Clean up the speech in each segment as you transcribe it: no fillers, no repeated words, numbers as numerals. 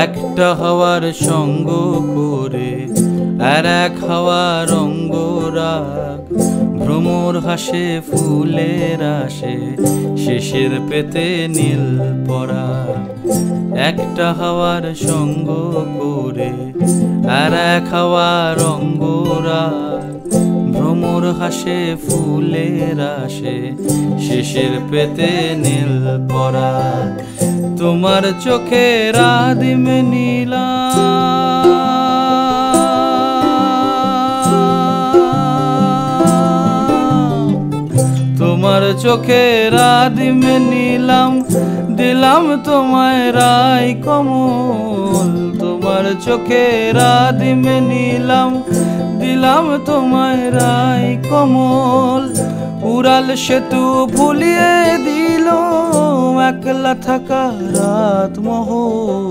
একটা হাওয়ার সঙ্গ করে আর এক হাওয়ার অঙ্গরাগ, ভ্রমর হাসে ফুলের আসে শেষের পেতে নীল পরাগ। একটা হাওয়ার সঙ্গ করে আর এক হাওয়ার অঙ্গরাগ, ভ্রমর হাসে ফুলের আসে শেষের পেতে নীল পরাগ। তোমার চোখের আদিম নীলা তোমার চোখের আদিম নীলাম, দিলাম তোমায় রাই কমল। তোমার চোখের আদিম নীলাম, দিলাম তোমায় রাই কমল। উড়াল সেতু ভুলিয়ে দিল একলা থাকা রাত মহল।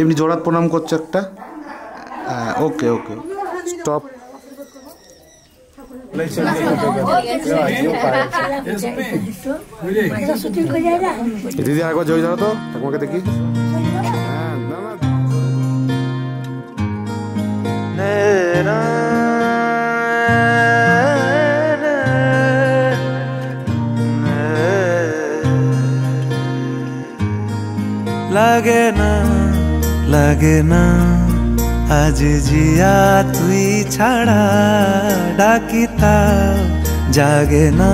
এমনি জোড়াত প্রণাম করছো একটা। ওকে ওকে স্টপ। দিদি আরেকবার জয় দাও তো তোমাকে দেখি। লাগে না লাগে না আজ জিয়া তুই ছাড়া, ডাকিতাও জাগে না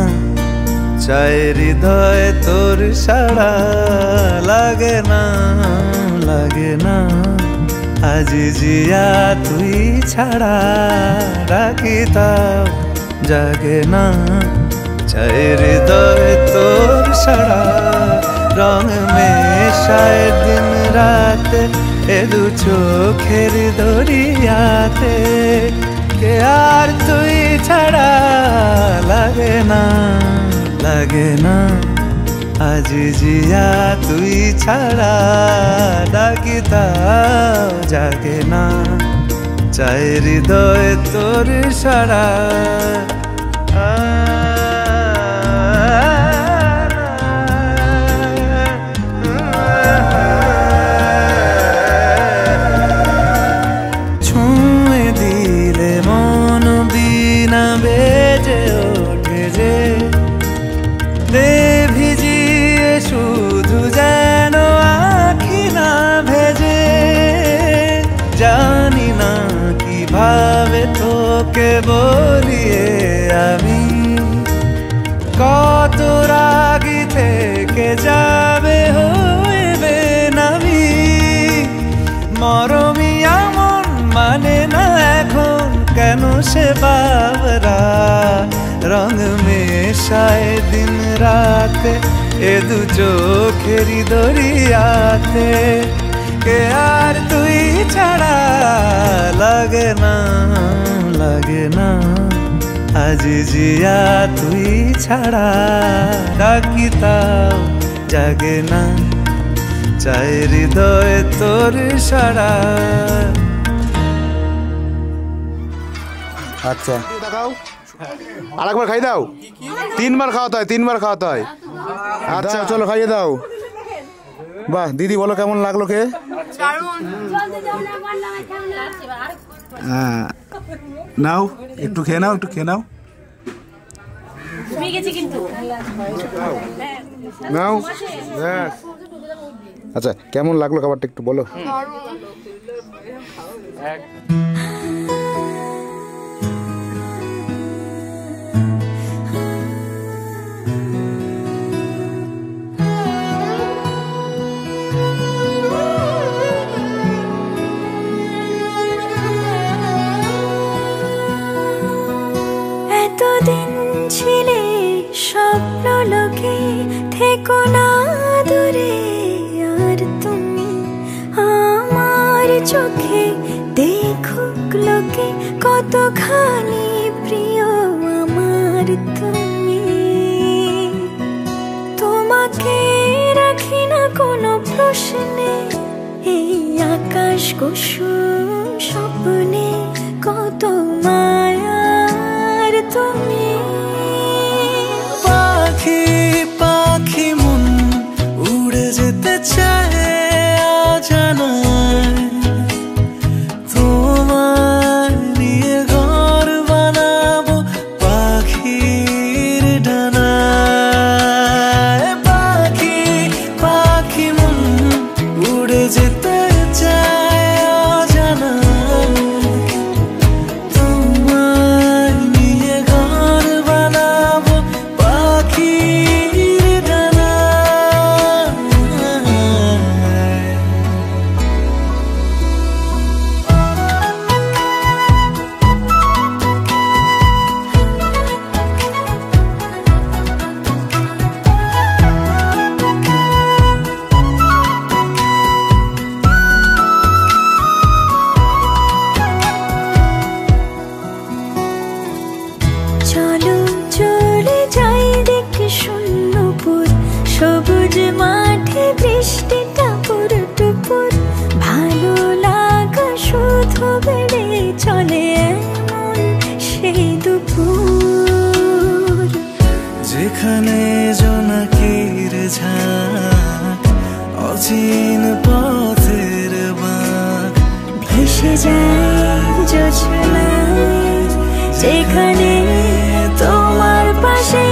চাই হৃদয় তোর সাড়া। লাগে না লাগে না আজ জিয়া তুই ছাড়া, ডাকিতাও জাগে না চাই হৃদয় তোর সাড়া। রং মেশায় দিন রাত এ দু চোখের দরিয়াতে, কে আর তুই ছাড়া। লাগে না লাগে না আজ জিয়া তুই ছাড়া, ডাকিতাও জাগে না চাই হৃদয় তোর সাড়া। তোকে বলিয়ে আমি কত রাগি থেকে যাবে হইবে নামি। মরমি এমন মানে না এখন কেন সে বাবরা, রং মেশায় দিন রাতে এ দু চোখেরই দরিয়াতে, কে আর তুই ছাড়া। লাগে না লাগে না আজ জিয়া তুই ছাড়া, ডাকিতাও জাগে না চাই হৃদয় তোর সাড়া। আচ্ছা আরেকবার খাই দাও। 3 বার খাওয়াতে হয়, 3 বার খাওয়াতে হয়। আচ্ছা চলো খাইয়ে দাও। বাহ দিদি বলো কেমন লাগলো কে? হ্যাঁ নাও একটু খেয়ে নাও, একটু খেয়ে নাও। নাও আচ্ছা কেমন লাগলো খাবারটা একটু বলো। এতদিন ছিলে স্বপ্ন লোকে, থেকো না দূরে আর তুমি আমার চোখে দেখুক লোকে কতখানি প্রিয় আমার তুমি। তোমাকে রাখি না কোনো প্রশ্নে, এই আকাশ কুসুম স্বপ্নে কত মায়ার তুমি। পাখি পাখি মন উড়ে যেতে চায় অজানায়, তোমার নিয়ে ঘর বানাবো পাখির ডানায়। পাখি পাখি মন উড়ে যেতে চায় অজানায়, তোমার নিয়ে ঘর বানাবো পাখির ডানায়। চলো চলে যাই দেখে শূন্যপুর, সবুজ মাঠে বৃষ্টি টাপুর টুপুর। ভালো লাগা শুধু বেড়ে চলে এমন সেই দুপুর, যেখানে জোনাকির ঝাঁক অচিন পথের বাঁক ভেসে যায় জোছনায়, যেখানে তোমার পাশে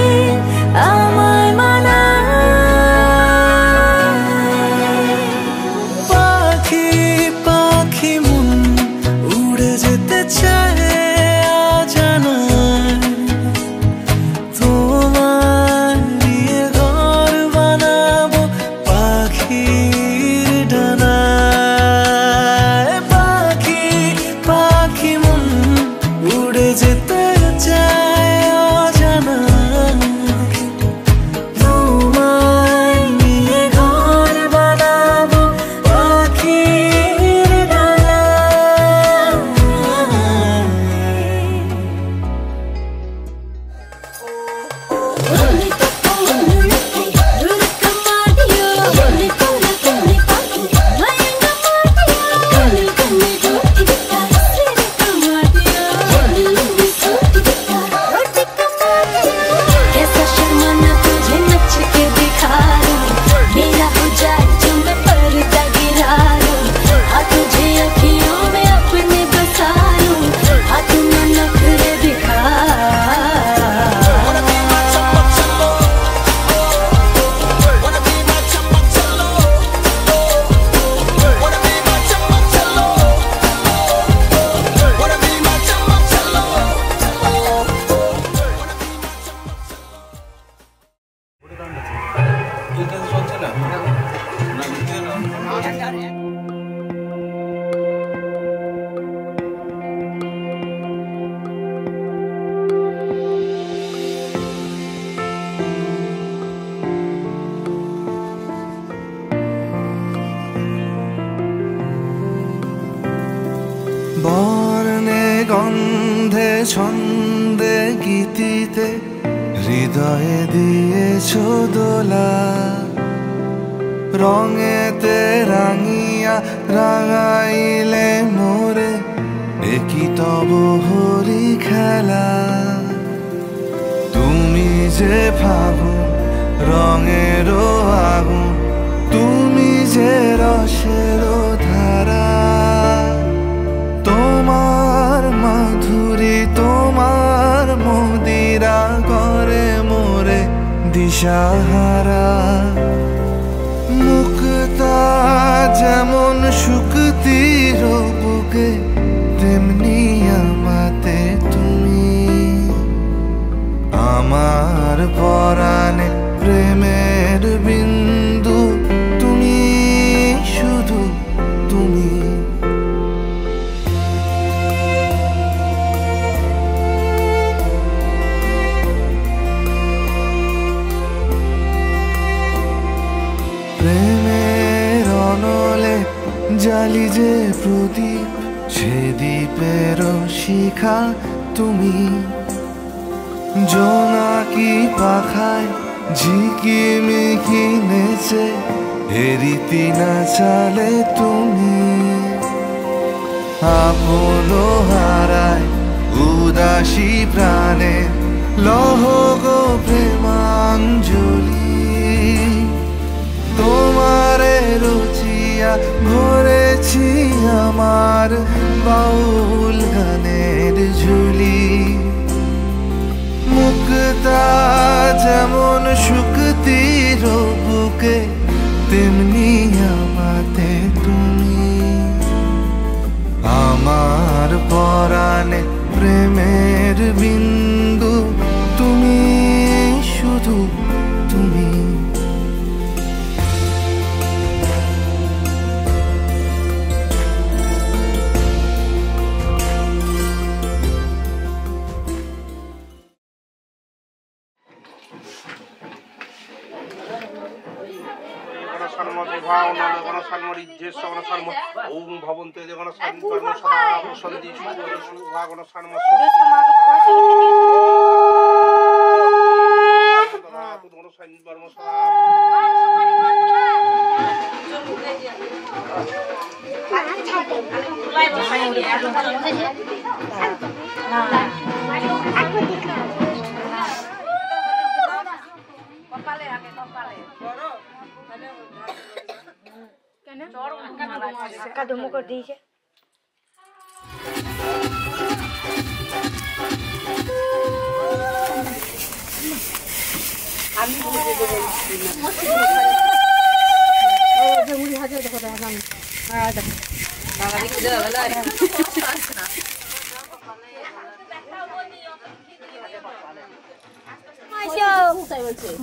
আমার মানায়। পাখি পাখি মন উড়ে যেতে চায় অজানায়, তোমার নিয়ে ঘর বানাবো পাখির ডানায়। পাখি পাখি মন উড়ে যেতে চায় অজানায়, তোমার নিয়ে ঘর বানাবো পাখির ডানায়। कैसा शर्माना तुझे नच के दिखा दूं, मेरा हो जाए जो मैं पर्दा गिरा दूं। हाँ तुझे अखियों में अपने बसा लूं, हाँ तू ना नखरे दिखा। বর্ণে গন্ধে ছন্দে গীতিতে হৃদয়ে দিয়েছ দোলা, রঙেতে রাঙিয়া রাঙাইলে মোরে একই তব হরি খেলা। তুমি যে ফাগুন রঙেরও আগুন, তুমি যে রসেরও ধারা, তোমার মাধুরী তোমার মদিরা করে মোরে দিশাহারা। মুক্তা যেমন শুকতির বুকে, তেমনি আমাতে তুমি। আমার পরাণে প্রেমের বিন্দু তুমি, শুধু তুমি। প্রেমের অনলে জালি যে প্রদীপ, সে দ্বীপেরও শিখা তুমি। জোনাকি পাখায় ঝিকিমিকি নেচে এরিতি না চালে তুমি। আপন হারায় উদাসী প্রাণে লহ গো প্রেমাঞ্জলি। তোমারে রুচিয়া ভরেছি আমার বাউল গানের ঝুলি। মুক্তা যেমন শুকতির বুকে তেমনি আমাতে তুমি। আমার পরাণে প্রেমের বিন্দু তুমি, শুধু তুমি।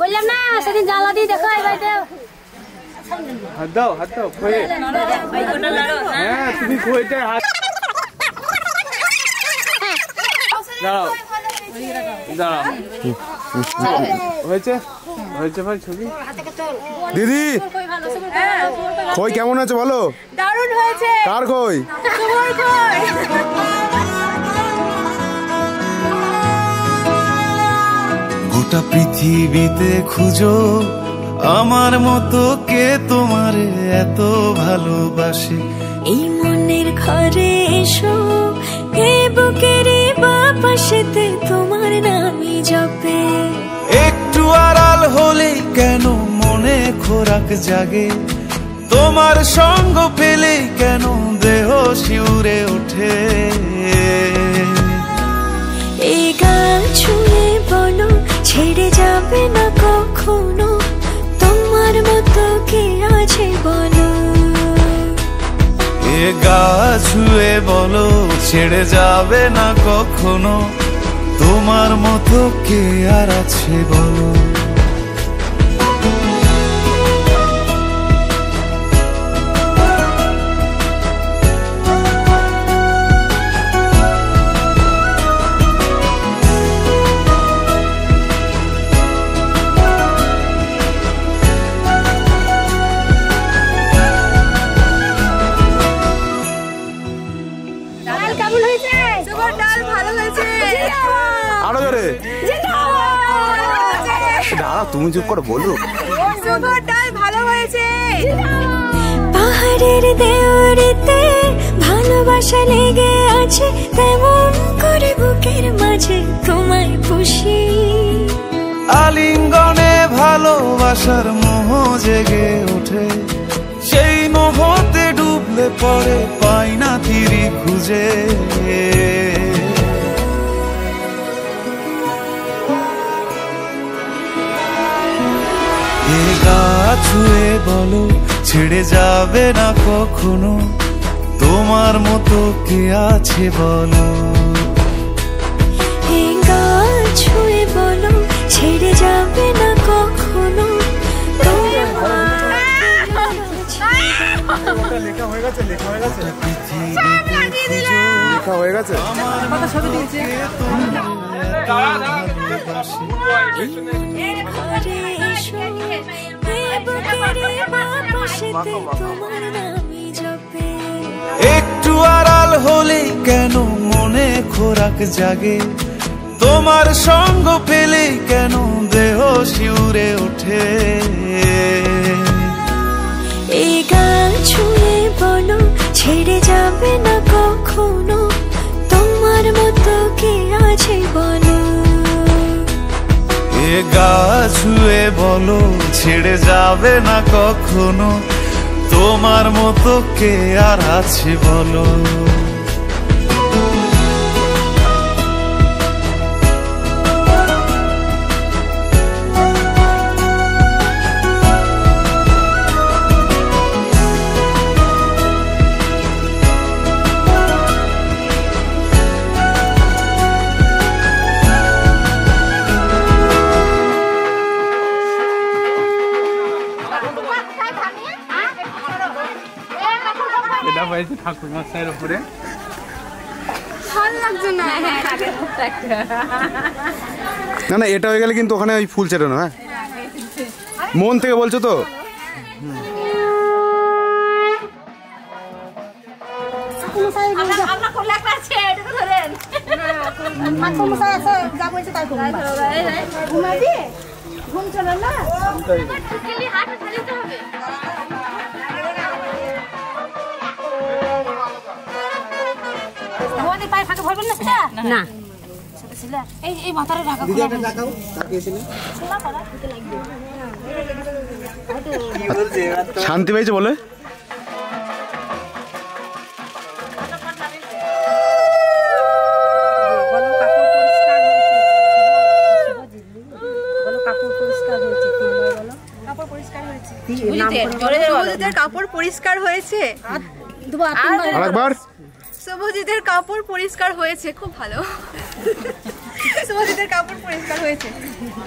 বললাম না সেদিন জ্বালা দিয়ে দেখো এই বাড়িতে হাত দাও খোয়ে। হ্যাঁ তুমি খোয়েতে হাত দাঁড়াও দাঁড়াও। হয়েছে ভাই ছবি। দিদি খই কেমন আছে বলো? দারুণ হয়েছে। কার খই? গোটা পৃথিবীতে খুঁজো আমার মতো কে তোমারে এত ভালোবাসে। এই মনের ঘরে এসো, এ বুকের বাপাশেতে তোমার নামই জপে। একটু আড়াল হলে কেন মনে খোরাক জাগে, তোমার সঙ্গ পেলে কেন দেহ শিউরে ওঠে। এই গাল ছুঁয়ে বলো ছেড়ে যাবে না কখনো, তোমার মতো কে আছে বলো। এ গা ছুঁয়ে বলো ছেড়ে যাবে না কখনো, তোমার মতো কে আর আছে বলো। আরো জোরে দাঁড়া, তুমি চুপ করে বলো। ভালো হয়েছে। পাহাড়ের দেওয়ারিতে ভালোবাসা লেগে আছে, তেমন করে বুকের মাঝে তোমায় পুষি। আলিঙ্গনে ভালোবাসার মোহ জেগে ওঠে, সেই মোহতে ডুবলে পরে পাই না তীরি খুঁজে। এ গা ছুঁয়ে বলো ছেড়ে যাবে না কখনো, তোমার মতো কে আছে বলো। এ গা ছুঁয়ে বলো ছেড়ে যাবে না কখনো, লেখা হয়ে গেছে লেখা হয়ে গেছে। তোমার নামই জপে। একটু আড়াল সকাল হলেই কেন মনে খোরাক জাগে, তোমার সঙ্গ পেলেই কেন দেহ শিউরে ওঠে। এই গান ছুঁয়ে বলো ছেড়ে যাবে না কখনো, তোমার মতো কে আছে বলো। এ গা ছুঁয়ে বলো ছেড়ে যাবে না কখনো, তোমার মতো কে আর আছে বলো। এটা হয়েছে ঠাকুর মশাইয়ের উপরে। না না, এটা হয়ে গেলে কিন্তু ওখানে ওই ফুল ছেটানো। হ্যাঁ, মন থেকে বলছো তো? না এই মাথারে ঢাকা শান্তি পেয়েছে বলে? কাপড় পরিষ্কার হয়েছে। আরেকবার শুভজিতের কাপড় পরিষ্কার হয়েছে, খুব ভালো। শুভজিতের কাপড় পরিষ্কার হয়েছে।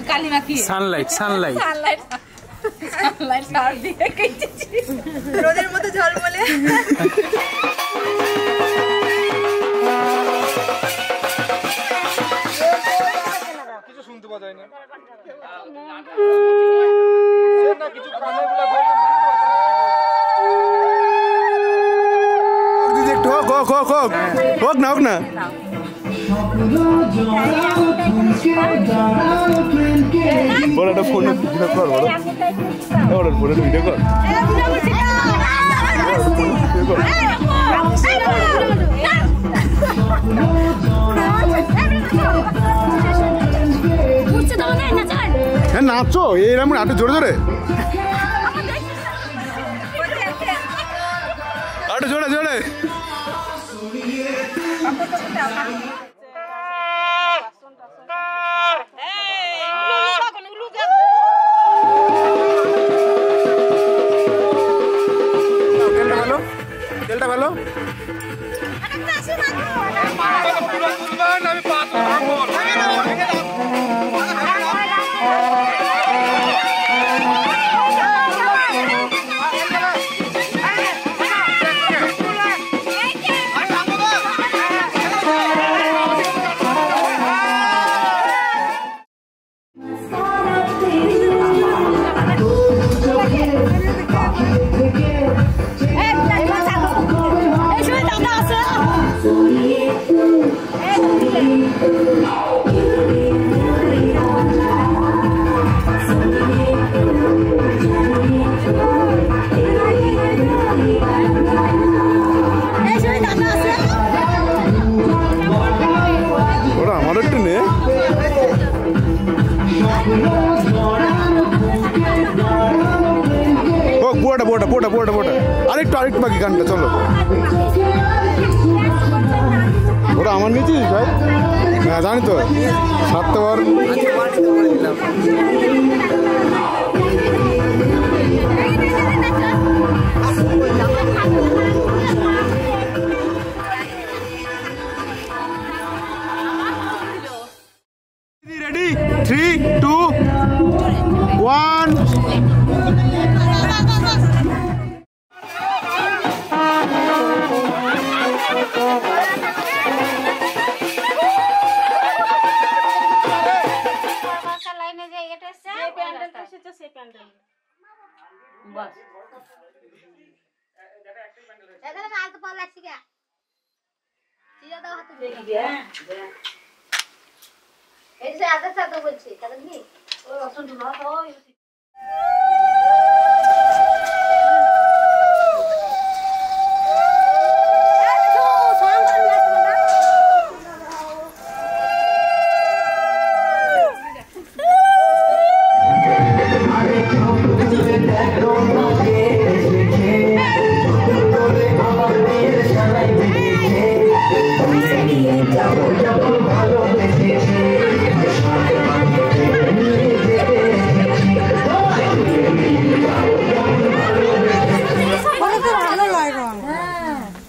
কালিমাখি সানলাইট সানলাইট সানলাইট সানলাইট সার দিয়ে কেটেছি, রোদের মতো ঝলমলে। কিছু শুনতে পাওয়া যায় না। হোক না হোক না। বড় একটা ফোনে ভিডিও কর, বড় ফোনে ভিডিও কর। হ্যাঁ নাচো, এরকম নাটে জোরে জোরে, আরে জোরে জোরে। তেলটা ভালো। আরেকটু বাকি গানটা, চলো। ওটা আমার নিয়েছিস ভাই? হ্যাঁ জানি তো, 7 বার। রেডি? 3, 2, 1।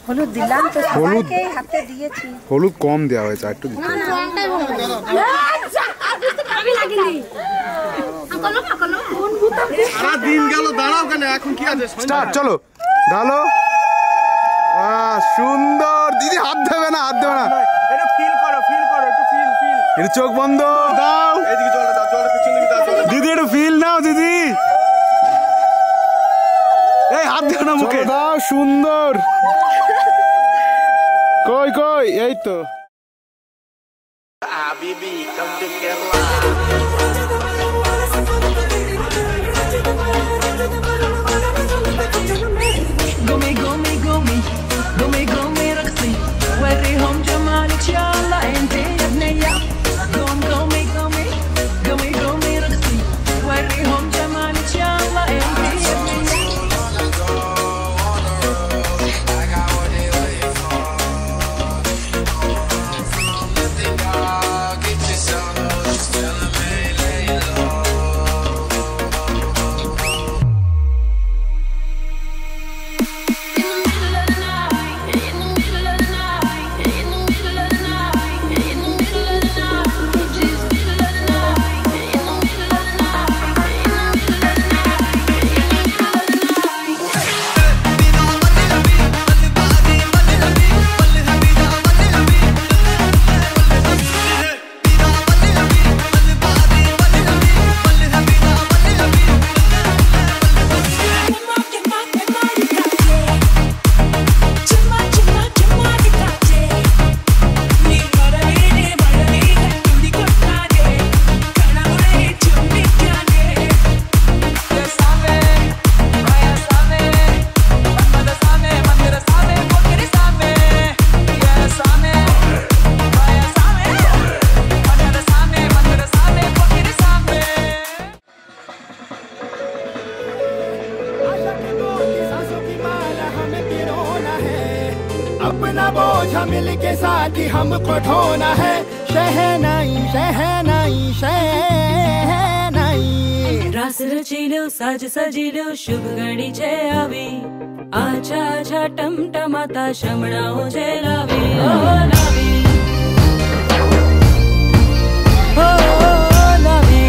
হলুদ দিলাম তো সবাইকে হাতে দিয়েছি। হলুদ কম দেওয়া হয়েছে, একটু দিতে আমি লাগিনি। সারা দিন গেল, দাঁড়াও কেন? এখন কি আছে? স্টার্ট, চলো ঢালো। সুন্দর দিদি, হাত দেবে না, হাত দেবে না, এটা ফিল করো, ফিল করো, একটু ফিল ফিল। একটু চোখ বন্ধ দাও। এইদিকে জলটা দাও, জলটা পিছনে দিকে দাও। দিদি একটু ফিল নাও দিদি। এই হাত দেবে না মুখে দাও। সুন্দর। কই কই, এই তো। अपना बोझ मिल के साथ ही हमको ढोना है। शहनाई शहनाई शहनाई। रास रचिलो साज सजिलो शुभ घड़ी छे आवी। आछा आछा टमटमाता शमणाओ छे लावी। ओ लावी, ओ लावी।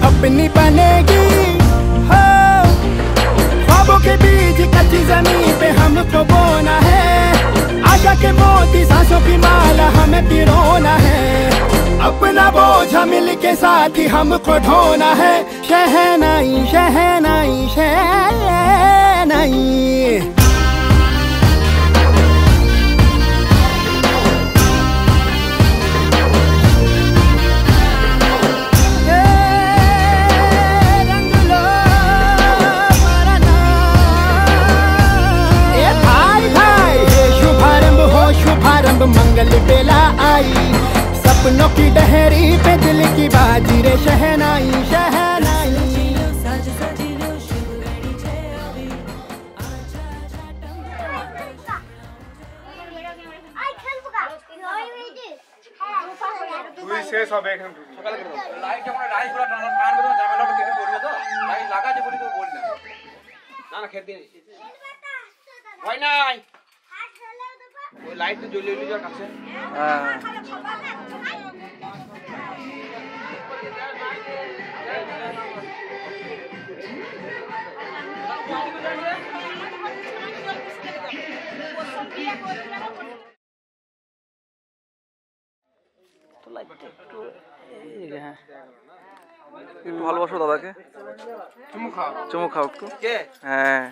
अपनी बनेगी हो। ख्वाबों के बीज कच्ची जमीन पे हमको बोना है। आशा के मोती सांसों की माला हमें पिरोना है। अपना बोझ मिल के साथ ही हमको ढोना है। शहनाई शहनाई शहनाई। मंगल बेला आई, सपनों की डहरी पे दिल की बाजी रे शहनाई शहनाई। সবে এখানে ঢুকি সকালে করে দাও লাইট যখন রাইস পুরো টানবে তো ঝামেলাটা কেটে পড়বে তো লাইট লাগাতে বলি তো বলি না না না খেতে ভয় নাই ওই লাইট তো জ্বলে যা কাছে একটু ভালোবাসো দাদাকে চুমু খাও একটু হ্যাঁ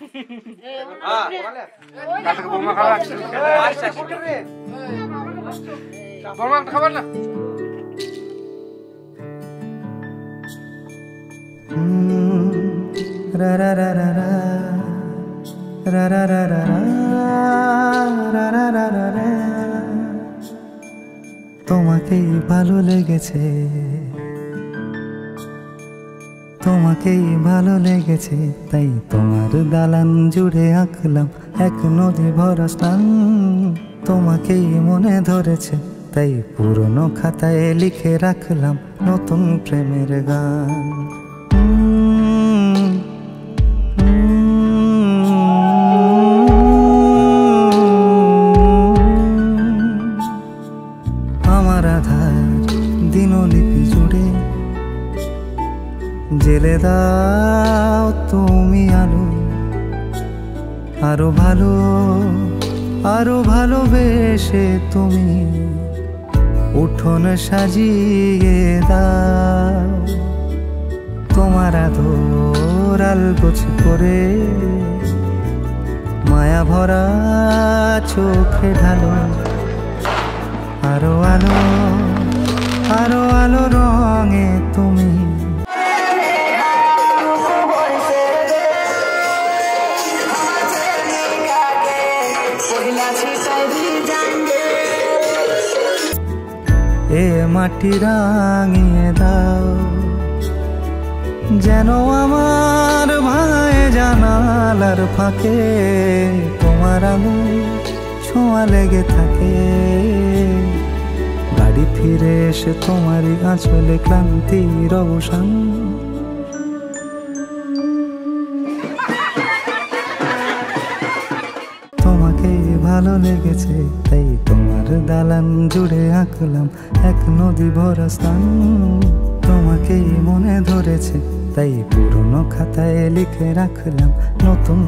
খাবার না রা রা রা রা রা রা রা রা রা রা রা রা রা রা তোমাকেই ভালো লেগেছে তোমাকেই ভালো লেগেছে তাই তোমার দালান জুড়ে আঁকলাম এক নদী ভরা স্থান তোমাকেই মনে ধরেছে তাই পুরনো খাতায় লিখে রাখলাম নতুন প্রেমের গান আমার আধার দিনলিপি জুড়ে জেলে দাও তুমি আলো আরো ভালোবেসে তুমি উঠোন সাজিয়ে দাও তোমার আদর আলগোছ করে মায়া ভরা চোখে ঢালো আরো আলো রঙে তুমি এ মাটি রাঙিয়ে দাও যেন আমার ভাই জানালার ফাঁকে তোমার আঙুল ছোঁয়া লেগে থাকে বাড়ি ফিরে এসে তোমারই আঁচলে ক্লান্তির অবসান তোমাকেই ভালো লেগেছে তাই তোমার দালান জুড়ে আঁকলাম এক নদী ভরা স্থান তোমাকেই মনে ধরেছে তাই পুরনো খাতায় লিখে রাখলাম নতুন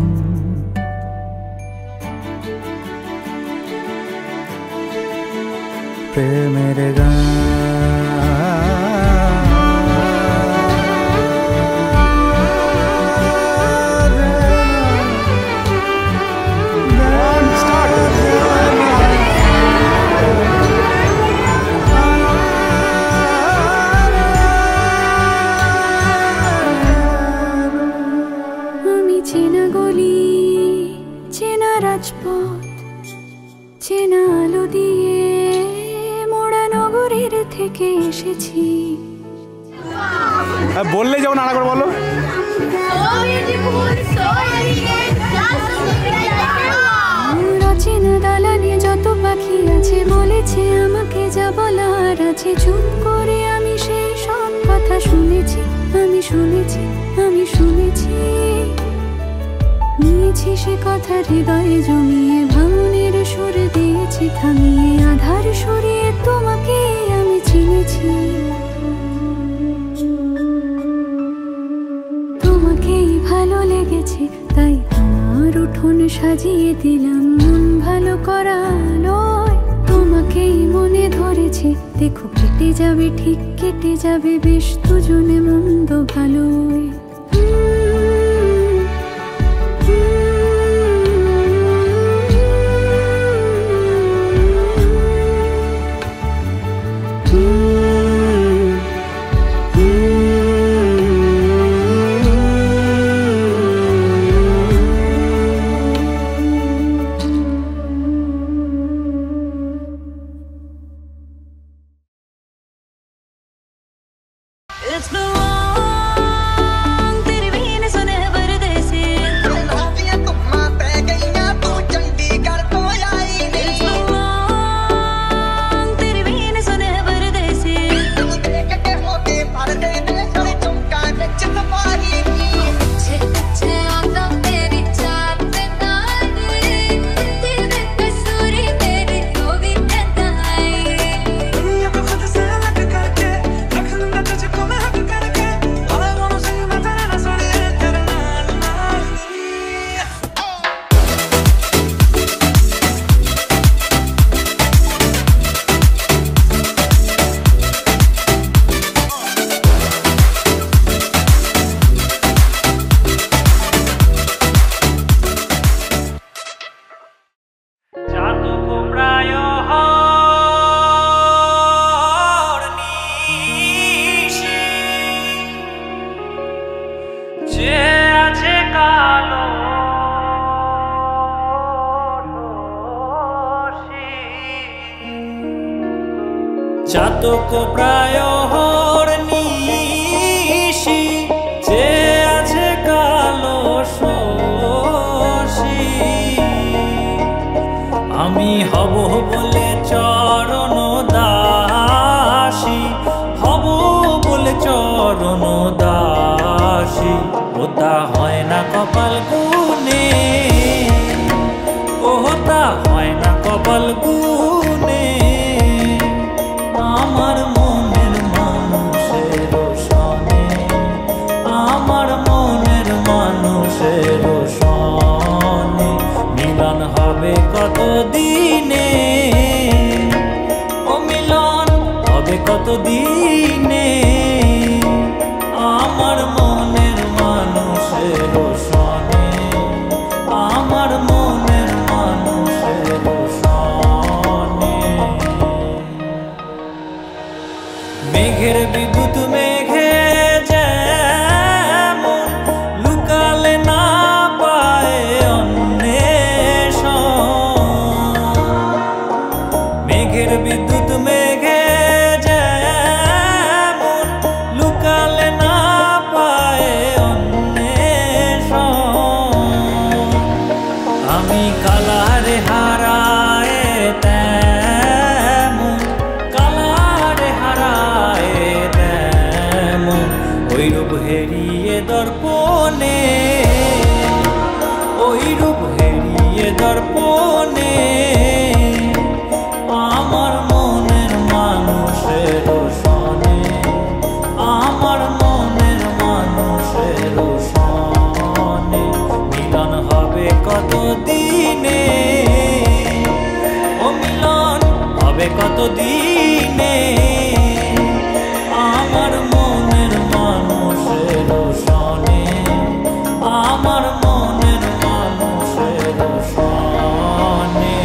প্রেমের গান চেনা গলি চেনা রাজপথ চেনা আলো দিয়ে মোড়া নগরের থেকে এসেছি বললে যেমন আরেকবার বলো চেনা দালানে যত পাখি আছে বলেছে আমাকে যা বলার আছে চুপ করে আমি সেই সব কথা শুনেছি আমি শুনেছি নিয়েছি সে কথা হৃদয়ে জমিয়ে ভাঙনের সুর দিয়েছি থামিয়ে আধার সরিয়ে তোমাকে আমি চিনেছি তোমাকেই ভালো লেগেছে তাই তোমার উঠোন সাজিয়ে দিলাম মন ভালো করা নয় তোমাকেই মনে ধরেছে দেখো কেটে যাবে ঠিক কেটে যাবে বেশ দুজনে মন্দ ভালোই It's the one तेरे बिन सुने परदेसी नौकरियां तुम्मा पे गईयां तू चंडीगढ़ तो आई नहीं It's the one तेरे बिन सुने परदेसी চাতক প্রায় নিশি যে আছে কালো শশী আমি হব বলে চরণ দাসী হব বলে চরণ দাসী ওটা হয় না কপাল গুনে ওটা হয় না কপাল গুনে আমার মনের মানুষের সনে আমার মনের মানুষের সনে মিলন হবে কত দিনে ও মিলন হবে কত দিনে আমার মনের মানুষের সনে আমার মনের মানুষের সনে মেঘের বিদ্যুৎ মেঘে যেমন লুকালে না পায় অন্বেষণ মেঘের বিদ্যুৎ মেঘে যেমন লুকালে না পায় অন্বেষণ আমি কালারে হারায় তেমন কালারে হারায় তেমন ওই রূপ হেরিয়ে দর্পণে ওই রূপ হেরিয়ে দর্পণে আমার মনের মানুষের সনে আমার মনের মানুষের সনে মিলন হবে কত দিনে ও মিলন হবে কত দিনে আমার মনের মানুষের সনে আমার মনের মানুষের সনে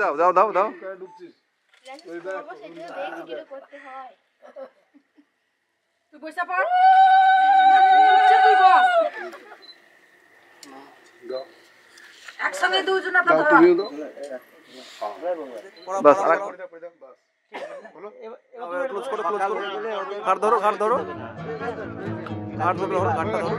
দাও দাও দাও দাও তুই বসে পড় তুই বস একসঙ্গে দুজন আপনারা ধরো বাস ক্লোজ করো ঘাট ধরো ঘাট ধরো ঘাটটা ধরো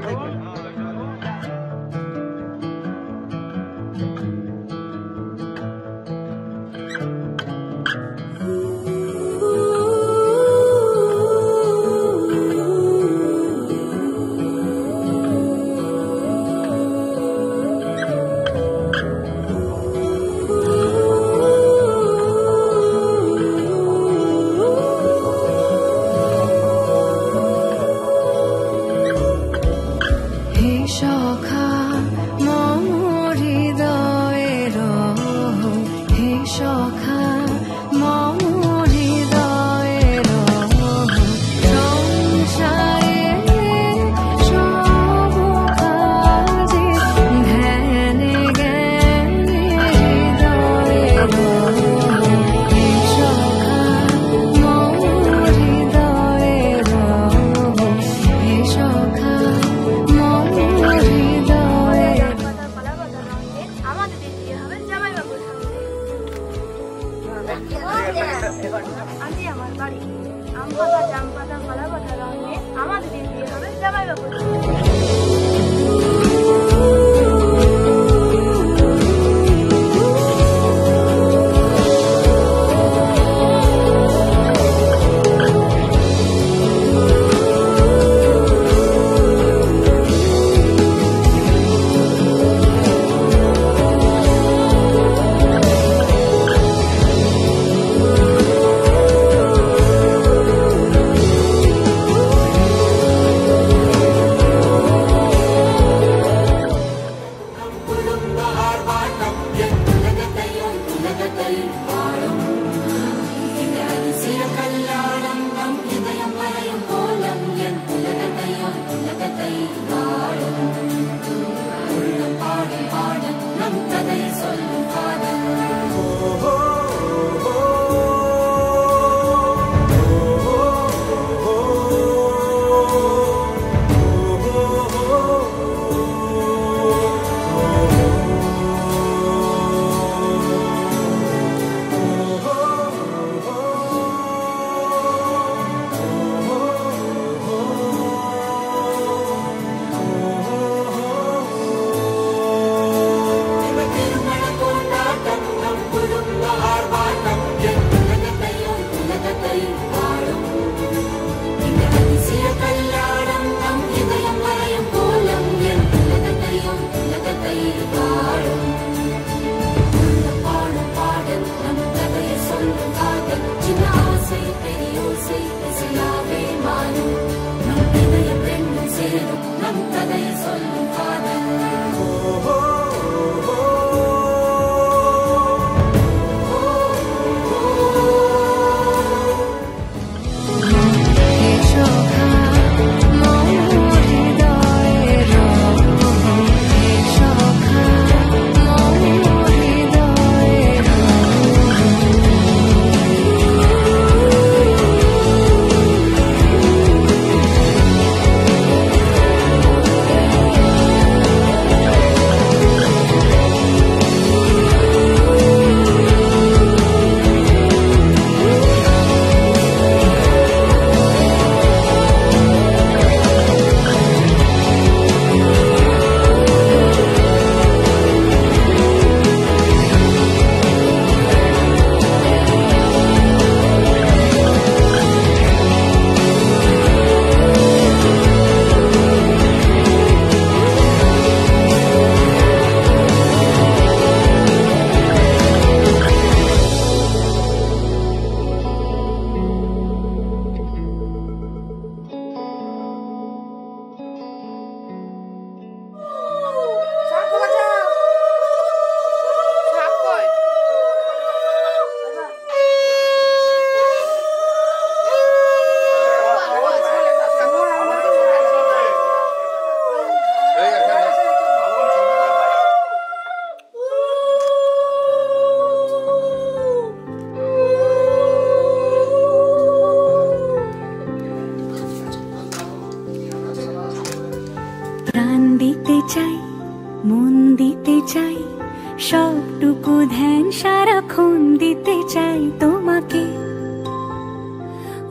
সবটুকু ধ্যান সারাক্ষণ দিতে চাই তোমাকে,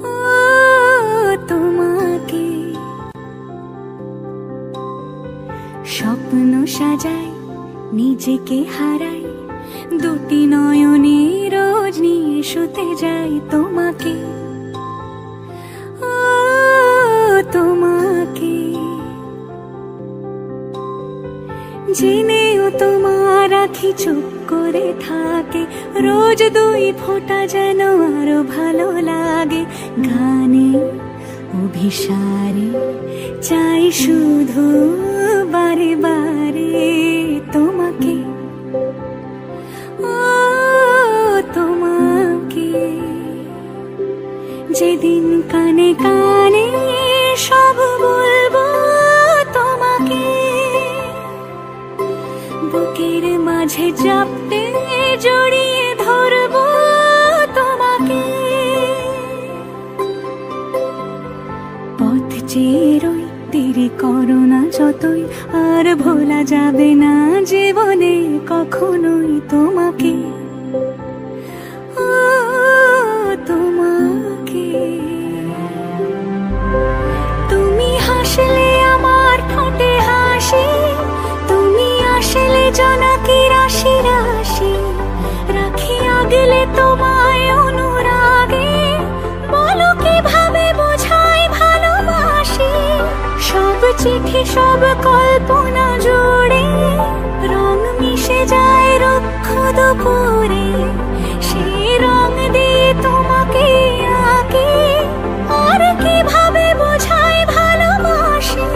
ও তোমাকে। স্বপ্ন সাজাই, নিজেকে হারাই, দুটি নয়নে রোজ নিয়ে শুতে যাই তোমাকে, ও তোমাকে। জেনেও তোমার আখি চুপ করে থাকে, রোজ দুই ফোঁটা যেন আরো ভালো লাগে। গানে অভিসারে চাই শুধু বারে বারে তোমাকে, ও তোমাকে। যেদিন কানে কানে সব বলবো তোমাকে, বুকের মাঝে চাপতে জড়িয়ে ধরবো তোমাকে। পথ চেয়ে রই, দেরি করো না যতই, আর ভোলা যাবে না জীবনে কখনোই তোমাকে, ও তোমাকে। তুমি হাসলে আমার ঠোঁটে হাসি, তুমি আসলে জোনাকি রাশি রাশি, রাখি আগলে তোমায় অনুরাগে, বলো কিভাবে বোঝাই ভালোবাসি। সব চিঠি সব কল্পনা জুড়ে রং মিশে যায় রুক্ষ দুপুরে, সেই রং দিয়ে তোমাকে আঁকি, আর কিভাবে বোঝাই ভালোবাসি।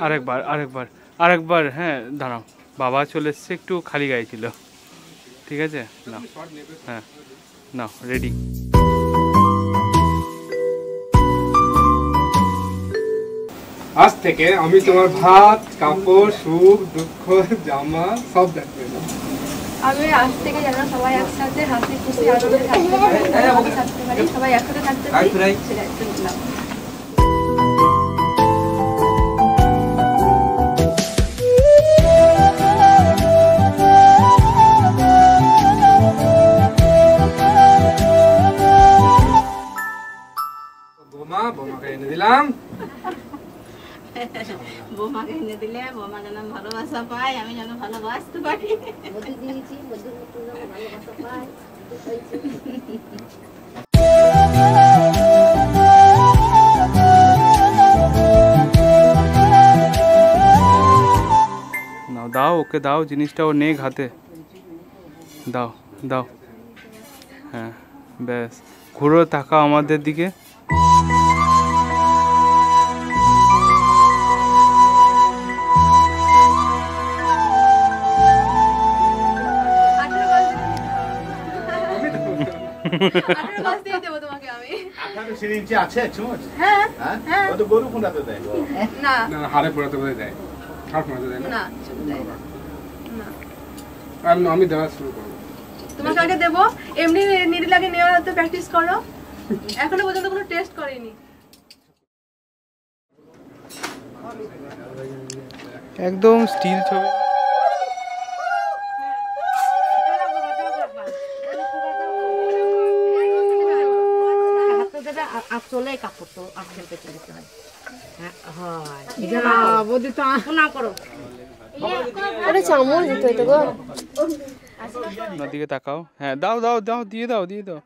আরেকবার আরেকবার আরেকবার। হ্যাঁ দাঁড়াও, বাবা চলে এসছে, একটু খালি গায়ে ছিল। ঠিক আছে, না হ্যাঁ না, রেডি। আজ থেকে আমি তোমার ভাত, কাপড়, সুখ, দুঃখ, জামা সব দেখবে। আমি আজ থেকে যেন সবাই একসাথে হাসি খুশি আনন্দে থাকতে পারি, সবাই একসাথে থাকতে পারি, সেটা একটা বললাম। বৌমাকে এনে দিলে বৌমা যেন ভালোবাসা পায়, আমি যেন ভালোবাসতে পারি। নাও দাও, ওকে দাও জিনিসটা, ও নেক হাতে দাও দাও। হ্যাঁ ব্যাস, ঘুরো, তাকাও আমাদের দিকে। আমি দেওয়া শুরু করবো। তোমাকে আগে দেবো, এমনি নিডল আগে নেওয়ার হাতে প্র্যাকটিস করো। এখনো পর্যন্ত কোনো টেস্ট করিনি। একদম স্টিল ছবি। চলে কাপড় তো আজকাল পেতে দিতে হয়। দিকে তাকাও। হ্যাঁ দাও দাও দাও, দিয়ে দাও দিয়ে দাও।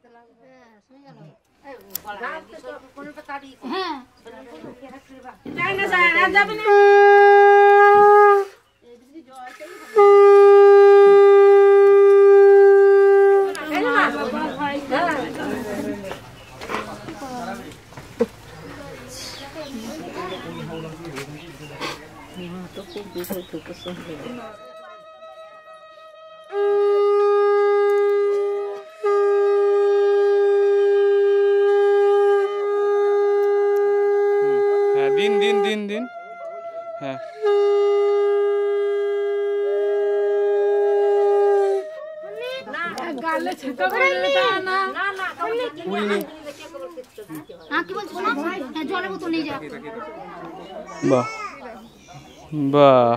দিন দিন দিন দিন। হ্যাঁ বাহ বাহ,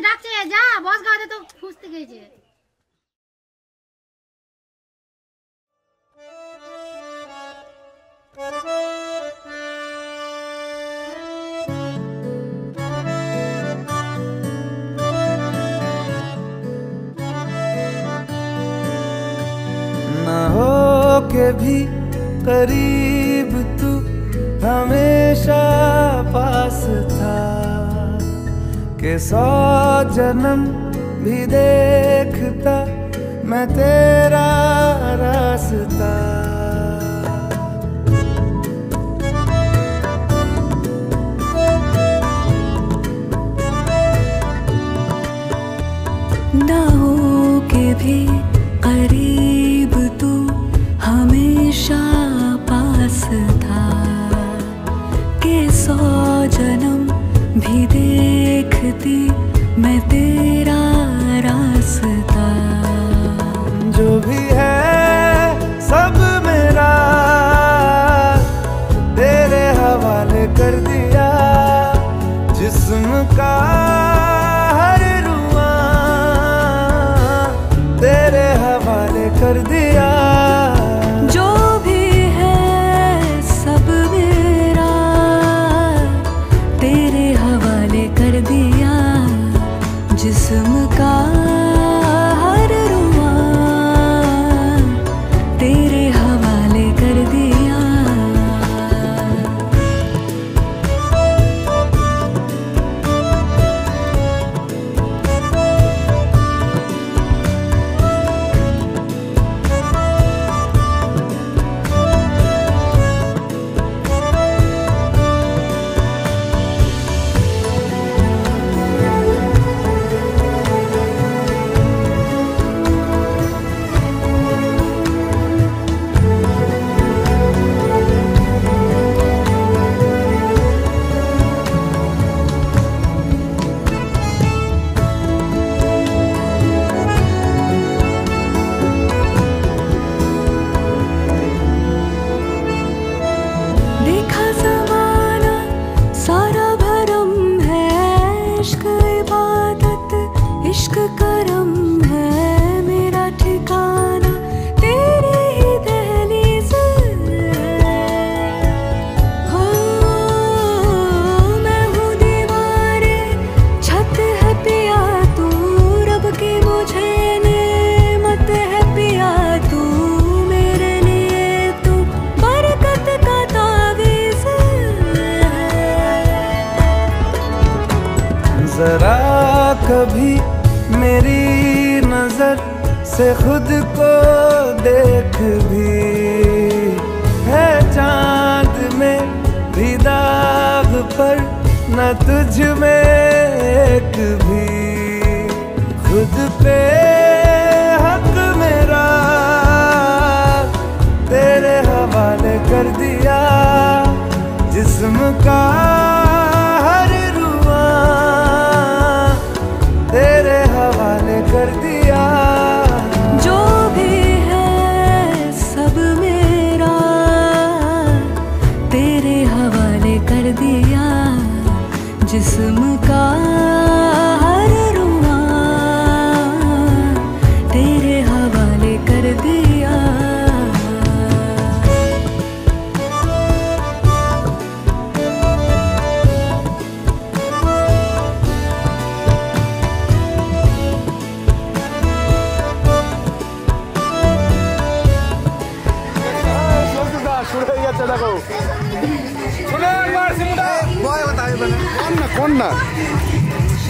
ডাকছে যা, বস গাওয়াতে তো খুঁজতে গেছে। ना हो के भी करीब तू हमेशा पास था, के 100 जन्म भी देखता मैं तेरा रास्ता। ना हो के भी करीब तू हमेशा पास था, के 100 जन्म भी देखती मैं तेरा रास्ता। जो भी है सब मेरा तेरे हवाले कर दिया, जिस्म का हर रुआ तेरे हवाले कर दिया। जो भी है सब मेरा तेरे हवाले कर दिया, जिस्म का हर रुआ तेरे हवाले कर दिया। भी मेरी नजर से खुद को देख भी है चांद में भी दाग पर न तुझ में एक भी खुद पे हक मेरा तेरे हवाले कर दिया जिस्म का हर रुआ तेरे हवाले कर दिया जो भी है सब मेरा तेरे हवाले कर दिया जिस्म का हर रुआ तेरे हवाले कर दिया না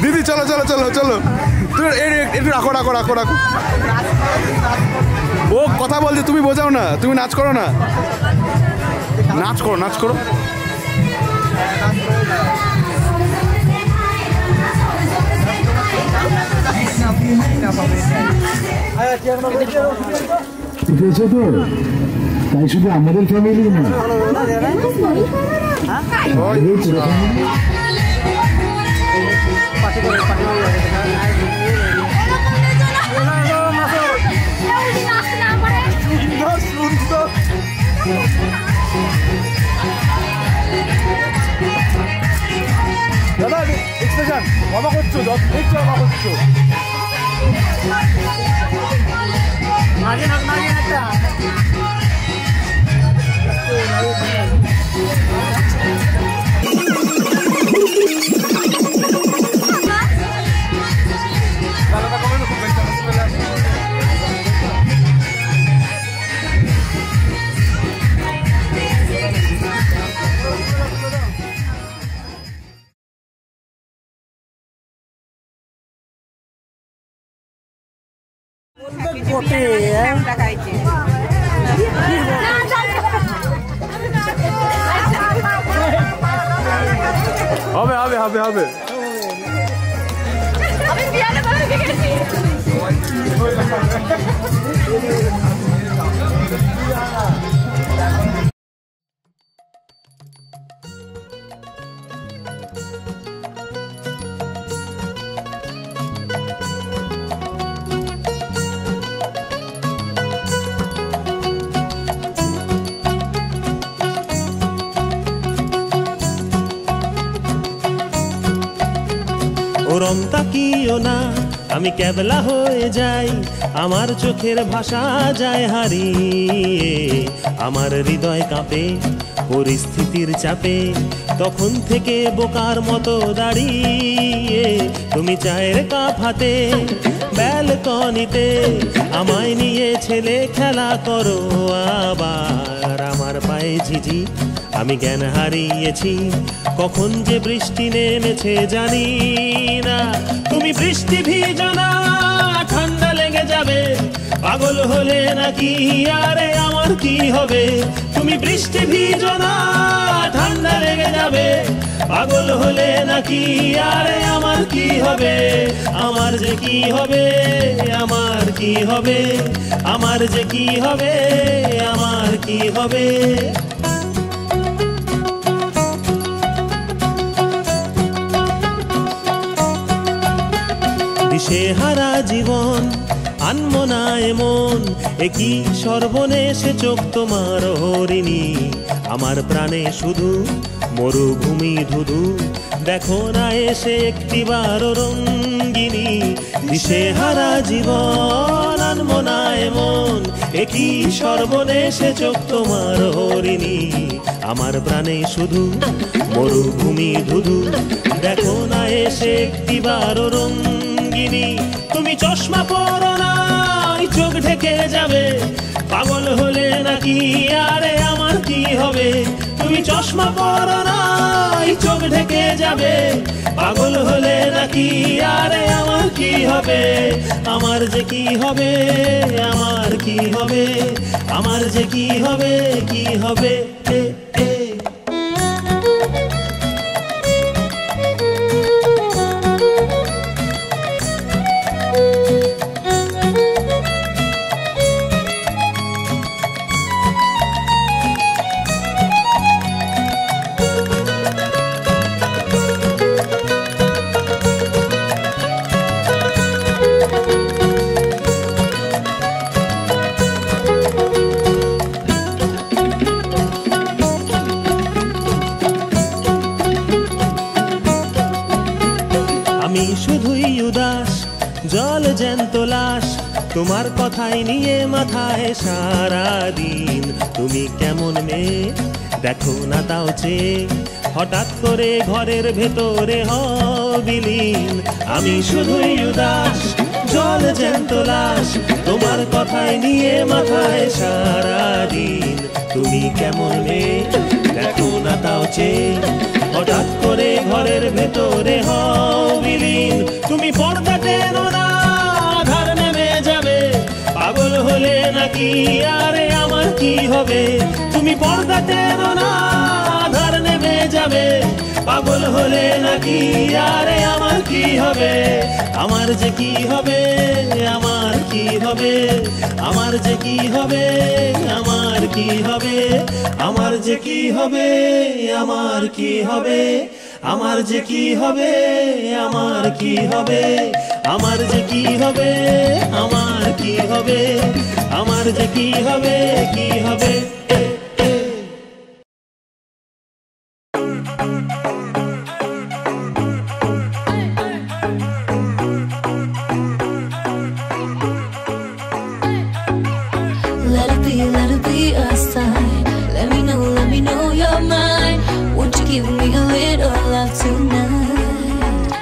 দিদি চলো চলো চলো চলো তুমি একটু রাখো রাখো রাখো রাখো ও কথা বলছে তুমি বোঝাও না তুমি নাচ করো না নাচ করো নাচ করো দেখেছো তো তাই শুধু আমাদের ফ্যামিলি না দাদা এক্সপ্রেশন অবাক হচ্ছো দেখছো অবাক হচ্ছো হবে হবে হবে হবে ওরম তাকিও না আমি কেবলা হয়ে যাই আমার চোখের ভাষা যায় হারিয়ে আমার হৃদয় কাঁপে পরিস্থিতির চাপে তখন থেকে বোকার মতো দাঁড়িয়ে তুমি চায়ের কাপ হাতে ব্যালকনিতে আমায় নিয়ে ছেলে খেলা করো আবার আমার পায়ে ঝিঝি আমি জ্ঞান হারিয়েছি কখন যে বৃষ্টি নেমেছে জানি না তুমি বৃষ্টি ভিজো না ঠান্ডা লেগে যাবে পাগল হলে নাকি আরে আমার কি হবে তুমি বৃষ্টি ভিজো না ঠান্ডা লেগে যাবে পাগল হলে নাকি আরে আমার কি হবে আমার যে কি হবে আমার কি হবে আমার যে কি হবে আমার কি হবে দিশেহারা জীবন আনমো না এমন একই সর্বনেশে চোখ তোমার হরিণী আমার প্রাণে শুধু মরুভূমি ধুধু দেখো না এসে একটিবার রঙ্গিনী দিশেহারা জীবন আনমো না এমন একই সর্বনেশে চোখ তোমার হরিণী আমার প্রাণে শুধু মরুভূমি ধুধু দেখো না এসে একটিবার রঙ্গিনী তুমি চশমা পরো না চোখ ঢেকে যাবে পাগল হলে নাকি আরে আমার কি হবে তুমি চশমা পরো না, চোখ ঢেকে যাবে। পাগল হলে নাকি আরে আমার কি হবে, আমার যে কি হবে, আমার কি হবে, আমার যে কি হবে, কি হবে। আমি শুধুই উদাস, জল জ্যান্ত লাশ, তোমার কথাই নিয়ে মাথায় সারা দিন। তুমি কেমন মেয়ে দেখো না তাও চেয়ে, হঠাৎ করে ঘরের ভেতরে হও বিলীন। আমি শুধুই উদাস, জল জ্যান্ত লাশ, তোমার কথাই নিয়ে মাথায় সারা দিন। তুমি কেমন মেয়ে দেখো না তাও চেয়ে, হঠাৎ করে ঘরের ভেতরে হও বিলীন। তুমি পর্দা টেনো না, আধার নেমে যাবে। পাগল হলে নাকি আরে আমার কি হবে, তুমি পর্দা টেনো না, আধার নেমে যাবে। পাগল হলে নাকি আরে আমার কি হবে, আমার যে কি হবে, আমার কি হবে, আমার যে কি হবে, আমার কি হবে, আমার যে কি হবে, আমার কি হবে, আমার যে কি হবে, আমার কি হবে, আমার যে কি হবে, আমার কি হবে, আমার যে কি হবে, কি হবে। Let it be a sign. Let me know you're mine. Won't you give me a little love tonight?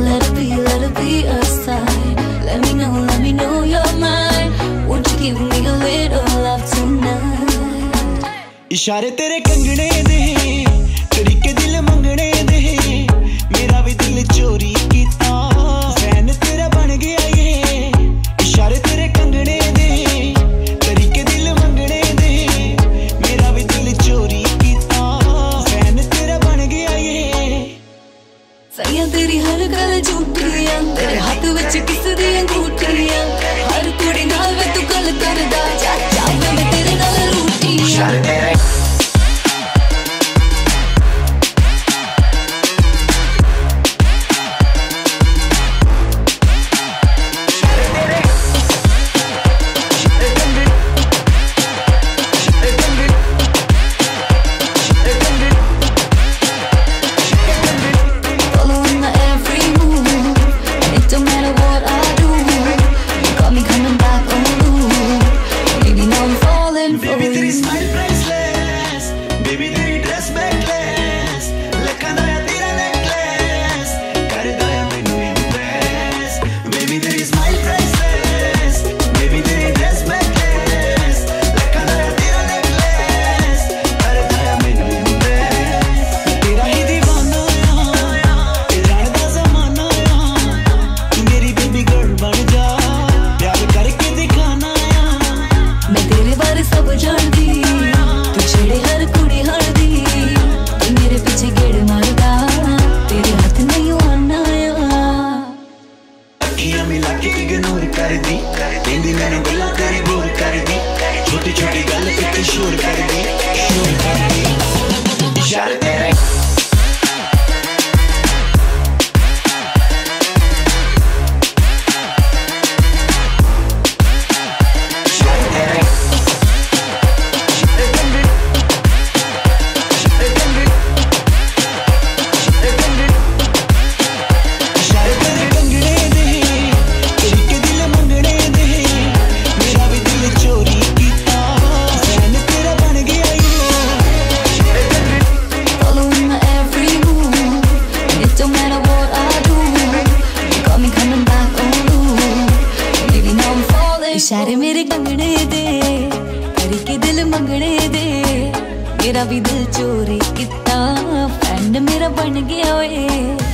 Let it be a sign. Let me know you're mine. Won't you give me a little love tonight? इशारे तेरे कंगने दे, तरीके दिल मंगने दे, मेरा भी दिल चोरी कीता, फैन तेरा बन गया ये। इशारे तेरे कंगने दे, तरीके दिल मंगने दे, मेरा भी दिल चोरी कीता, फैन तेरा बन गया ये। सैया तेरी हर गल झूठियां, तेरे हाथ विच किस दी अंगूठियां, हर कुड़ी नाल वे तू गल करदा, जा जा मैं तेरे नाल रूठियां। तेरा भी दिल चोरी कितना फ्रेंड मेरा बन गया वे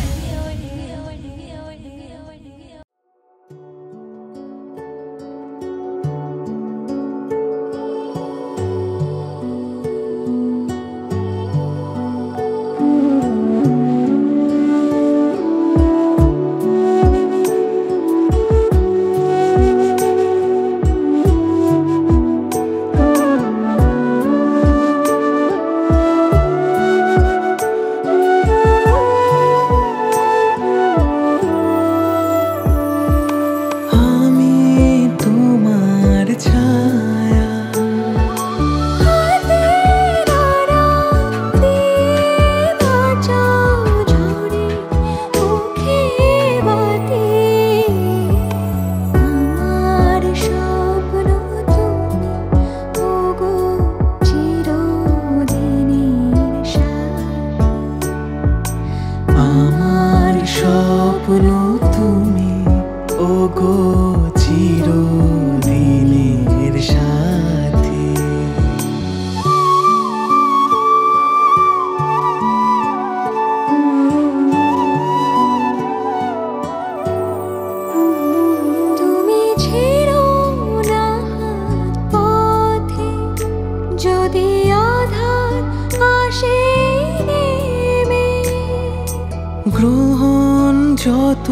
গ্রহণ যত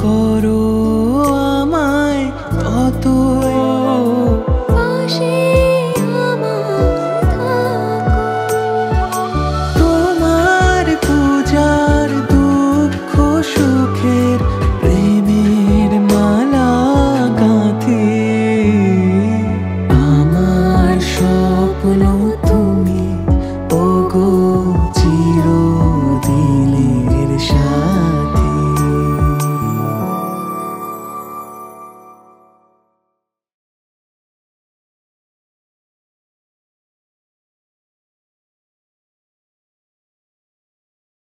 করো আমায় তত পাশে তোমার পূজার দুঃখ সুখের প্রেমের মালা গাঁথে আমার স্বপ্ন